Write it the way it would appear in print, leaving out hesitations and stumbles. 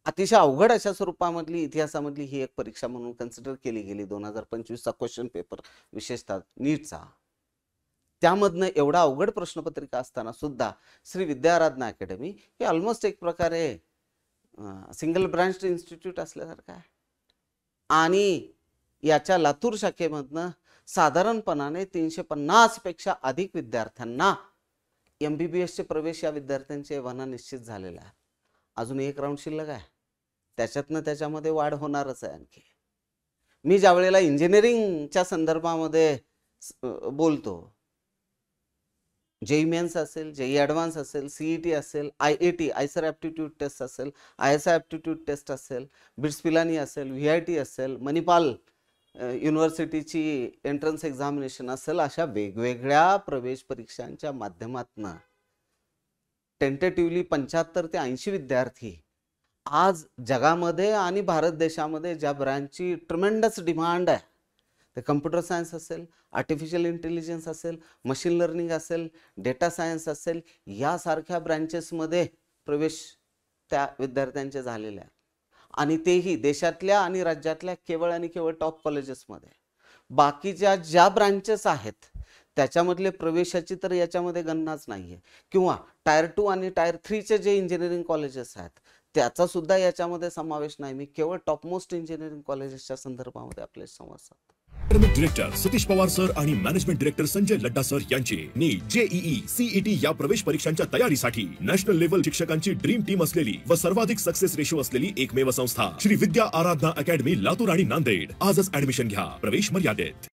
अतिशय अवघड अशा स्वरूपामधली इतिहासामधली ही एक परीक्षा म्हणून कन्सिडर केली गेली 2025चा क्वेश्चन पेपर, विशेषतः नीटचा. त्यामधनं एवढा अवघड प्रश्नपत्रिका असताना सुद्धा श्री विद्याराधना अकॅडमी हे ऑलमोस्ट एक प्रकारे सिंगल ब्रांच इन्स्टिट्यूट असल्यासारखं आहे. आणि याच्या लातूर शाखेमधनं साधारणपणाने 350 पेक्षा अधिक विद्यार्थ्यांना MBBS चे प्रवेश या विद्यार्थ्यांचे एव्हाना निश्चित झालेला आहे. अजून एक राऊंड शिल्लक आहे, त्याच्यातनं त्याच्यामध्ये वाढ होणारच आहे. आणखी मी ज्या वेळेला इंजिनिअरिंगच्या संदर्भामध्ये बोलतो, जेई मेन्स असेल, जेई ॲडव्हान्स असेल, CET असेल, IAT आयसर ॲप्टिट्यूड टेस्ट असेल, ISI ॲप्टिट्यूड टेस्ट असेल, बिट्स पिलानी असेल, VIT असेल, मणिपाल युनिव्हर्सिटीची एंट्रन्स एक्झामिनेशन असेल, अशा वेगवेगळ्या प्रवेश परीक्षांच्या माध्यमातून टेंटेटिव्हली 75 ते 80 विद्यार्थी आज जगामध्ये आणि भारत देशामध्ये ज्या ब्रँचची ट्रिमेंडस डिमांड आहे, ते कम्प्युटर सायन्स असेल, आर्टिफिशियल इंटेलिजन्स असेल, मशीन लर्निंग असेल, डेटा सायन्स असेल, यासारख्या ब्रँचेसमध्ये प्रवेश त्या विद्यार्थ्यांचे झालेले आहेत. आणि तेही देशातल्या आणि राज्यातल्या केवळ आणि केवळ टॉप कॉलेजेसमध्ये. बाकीच्या ज्या ब्रँचेस आहेत त्याच्यामधले प्रवेशाची तर याच्यामध्ये गणनाच नाही आहे. किंवा टायर 2 आणि टायर 3चे जे इंजिनिअरिंग कॉलेजेस आहेत त्याचा सुद्धा याच्यामध्ये समावेश नाही. मी केवळ टॉपमोस्ट इंजिनिअरिंग कॉलेजेसच्या संदर्भामध्ये आपले संवाद साधतो. डायरेक्टर सतीश पवार सर आणि management director Sanjay Ladda sir यांची नीट, JEE, CET या प्रवेश परीक्षांच्या तयारीसाठी नॅशनल लेव्हल शिक्षकांची ड्रीम टीम असलेली व सर्वाधिक सक्सेस रेशो असलेली एकमेव संस्था श्री विद्या आराधना अकॅडमी लातूर आणि नांदेड. आजच ऍडमिशन घ्या, प्रवेश मर्यादित.